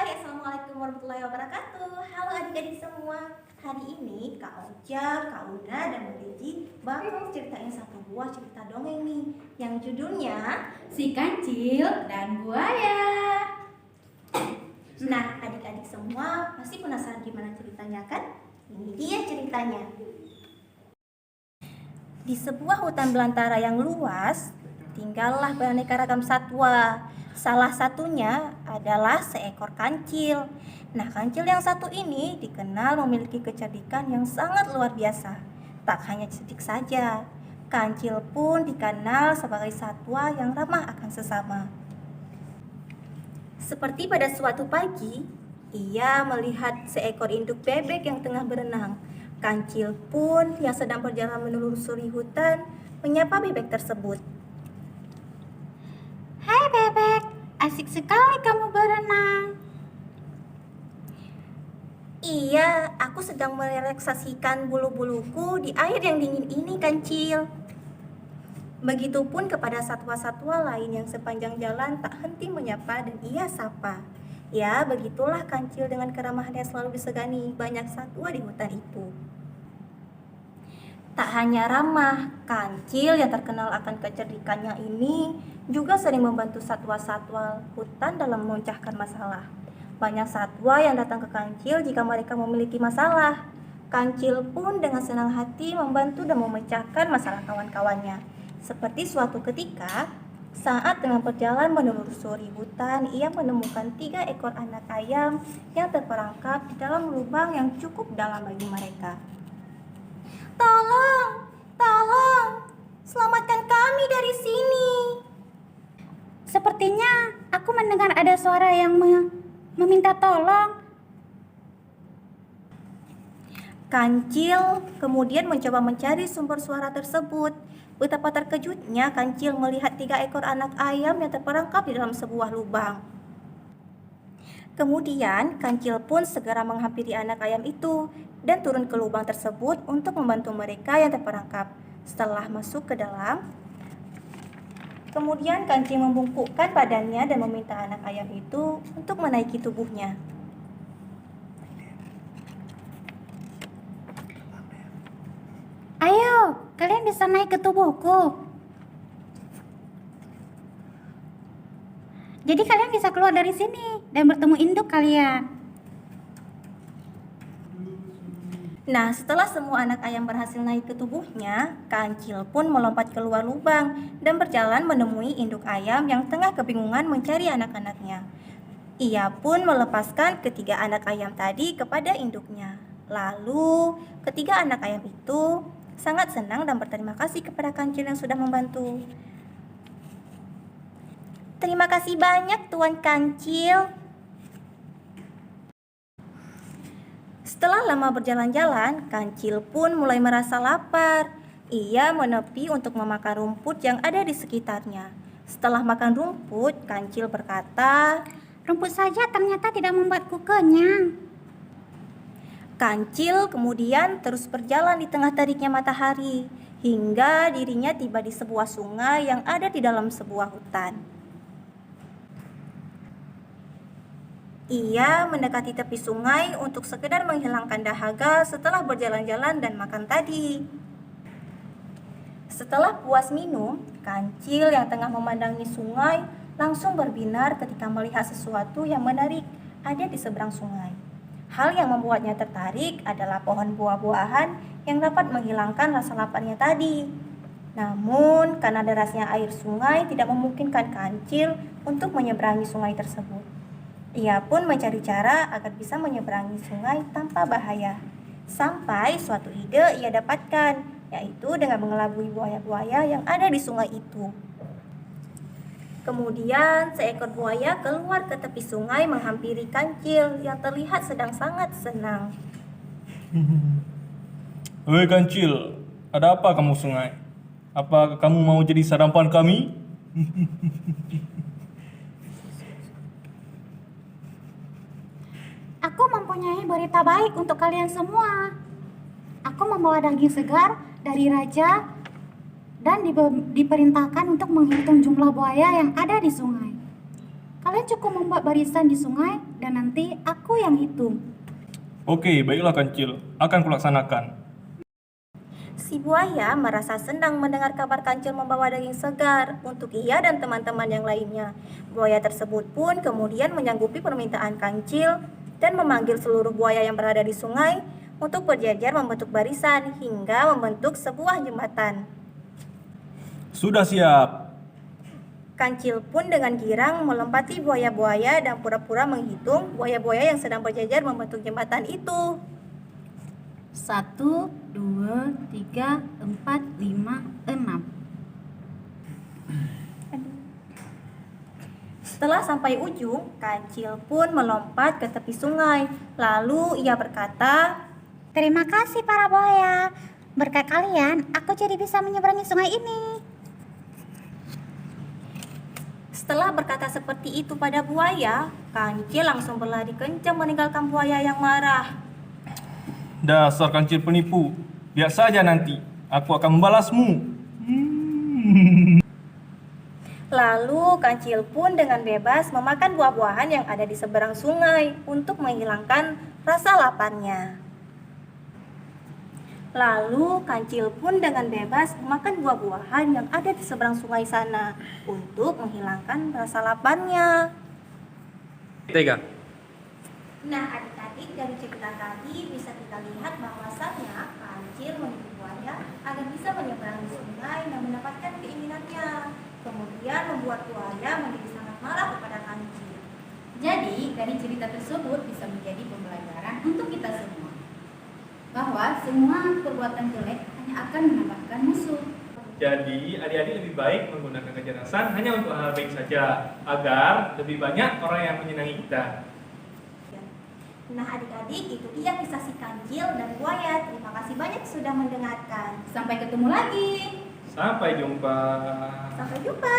Hai, Assalamualaikum warahmatullahi wabarakatuh. Halo adik-adik semua. Hari ini Kak Oja, Kak Una, dan Mbak Deji bakal ceritain satu buah cerita dongeng nih, yang judulnya Si Kancil dan Buaya. Nah, adik-adik semua pasti penasaran gimana ceritanya kan? Ini dia ceritanya. Di sebuah hutan belantara yang luas, tinggallah beraneka ragam satwa. Salah satunya adalah seekor kancil. Nah, kancil yang satu ini dikenal memiliki kecerdikan yang sangat luar biasa. Tak hanya cerdik saja, kancil pun dikenal sebagai satwa yang ramah akan sesama. Seperti pada suatu pagi, ia melihat seekor induk bebek yang tengah berenang. Kancil pun yang sedang berjalan menelusuri hutan menyapa bebek tersebut. Hai bebek, asik sekali kamu berenang. Iya, aku sedang merelaksasikan bulu-buluku di air yang dingin ini, kancil. Begitupun kepada satwa-satwa lain yang sepanjang jalan tak henti menyapa dan ia sapa. Ya, begitulah kancil dengan keramahannya selalu disegani banyak satwa di hutan itu. Tak hanya ramah, kancil yang terkenal akan kecerdikannya ini juga sering membantu satwa-satwa hutan dalam memecahkan masalah. Banyak satwa yang datang ke kancil jika mereka memiliki masalah. Kancil pun dengan senang hati membantu dan memecahkan masalah kawan-kawannya. Seperti suatu ketika, saat tengah berjalan menelusuri hutan, ia menemukan 3 ekor anak ayam yang terperangkap di dalam lubang yang cukup dalam bagi mereka. Tolong, tolong, selamatkan kami dari sini. Sepertinya aku mendengar ada suara yang meminta tolong. Kancil kemudian mencoba mencari sumber suara tersebut. Betapa terkejutnya Kancil melihat 3 ekor anak ayam yang terperangkap di dalam sebuah lubang. Kemudian Kancil pun segera menghampiri anak ayam itu dan turun ke lubang tersebut untuk membantu mereka yang terperangkap. Setelah masuk ke dalam, kemudian Kancil membungkukkan badannya dan meminta anak ayam itu untuk menaiki tubuhnya. Ayo, kalian bisa naik ke tubuhku. Jadi kalian bisa keluar dari sini dan bertemu induk kalian. Nah, setelah semua anak ayam berhasil naik ke tubuhnya, Kancil pun melompat keluar lubang dan berjalan menemui induk ayam yang tengah kebingungan mencari anak-anaknya. Ia pun melepaskan ketiga anak ayam tadi kepada induknya. Lalu, ketiga anak ayam itu sangat senang dan berterima kasih kepada Kancil yang sudah membantu. Terima kasih banyak, Tuan Kancil. Setelah lama berjalan-jalan, Kancil pun mulai merasa lapar. Ia menepi untuk memakan rumput yang ada di sekitarnya. Setelah makan rumput, Kancil berkata, Rumput saja ternyata tidak membuatku kenyang. Kancil kemudian terus berjalan di tengah teriknya matahari, hingga dirinya tiba di sebuah sungai yang ada di dalam sebuah hutan. Ia mendekati tepi sungai untuk sekedar menghilangkan dahaga setelah berjalan-jalan dan makan tadi. Setelah puas minum, Kancil yang tengah memandangi sungai langsung berbinar ketika melihat sesuatu yang menarik ada di seberang sungai. Hal yang membuatnya tertarik adalah pohon buah-buahan yang dapat menghilangkan rasa laparnya tadi. Namun, karena derasnya air sungai tidak memungkinkan Kancil untuk menyeberangi sungai tersebut. Ia pun mencari cara agar bisa menyeberangi sungai tanpa bahaya. Sampai suatu ide ia dapatkan, yaitu dengan mengelabui buaya-buaya yang ada di sungai itu. Kemudian seekor buaya keluar ke tepi sungai menghampiri Kancil yang terlihat sedang sangat senang. Hei Kancil, ada apa kamu sungai? Apa kamu mau jadi sarapan kami? Aku mempunyai berita baik untuk kalian semua. Aku membawa daging segar dari raja dan diperintahkan untuk menghitung jumlah buaya yang ada di sungai. Kalian cukup membuat barisan di sungai dan nanti aku yang hitung. Oke, baiklah Kancil. Akan kulaksanakan. Si buaya merasa senang mendengar kabar Kancil membawa daging segar untuk ia dan teman-teman yang lainnya. Buaya tersebut pun kemudian menyanggupi permintaan Kancil dan memanggil seluruh buaya yang berada di sungai untuk berjejer membentuk barisan hingga membentuk sebuah jembatan. Sudah siap. Kancil pun dengan girang melompati buaya-buaya dan pura-pura menghitung buaya-buaya yang sedang berjejer membentuk jembatan itu. 1, 2, 3, 4, 5, 6. Setelah sampai ujung, Kancil pun melompat ke tepi sungai. Lalu ia berkata, Terima kasih para buaya. Berkat kalian, aku jadi bisa menyeberangi sungai ini. setelah berkata seperti itu pada buaya, Kancil langsung berlari kencang meninggalkan buaya yang marah. Dasar Kancil penipu. Lihat saja nanti. Aku akan membalasmu. Lalu Kancil pun dengan bebas memakan buah-buahan yang ada di seberang sungai untuk menghilangkan rasa laparnya. Lalu Kancil pun dengan bebas memakan buah-buahan yang ada di seberang sungai sana untuk menghilangkan rasa laparnya. Tega. Nah, adik-adik, dari cerita tadi bisa kita lihat bahwasannya Kancil menipu buaya agar bisa menyeberangi sungai dan mendapatkan keinginannya. Kemudian membuat buaya menjadi sangat marah kepada Kancil. Jadi, dari cerita tersebut bisa menjadi pembelajaran untuk kita semua. Bahwa semua perbuatan jelek hanya akan menambahkan musuh. Jadi, adik-adik lebih baik menggunakan kecerdasan hanya untuk hal baik saja, agar lebih banyak orang yang menyenangi kita. Nah, adik-adik, itu dia kisah si Kancil dan buaya. Terima kasih banyak sudah mendengarkan. Sampai ketemu lagi. Sampai jumpa. Sampai jumpa.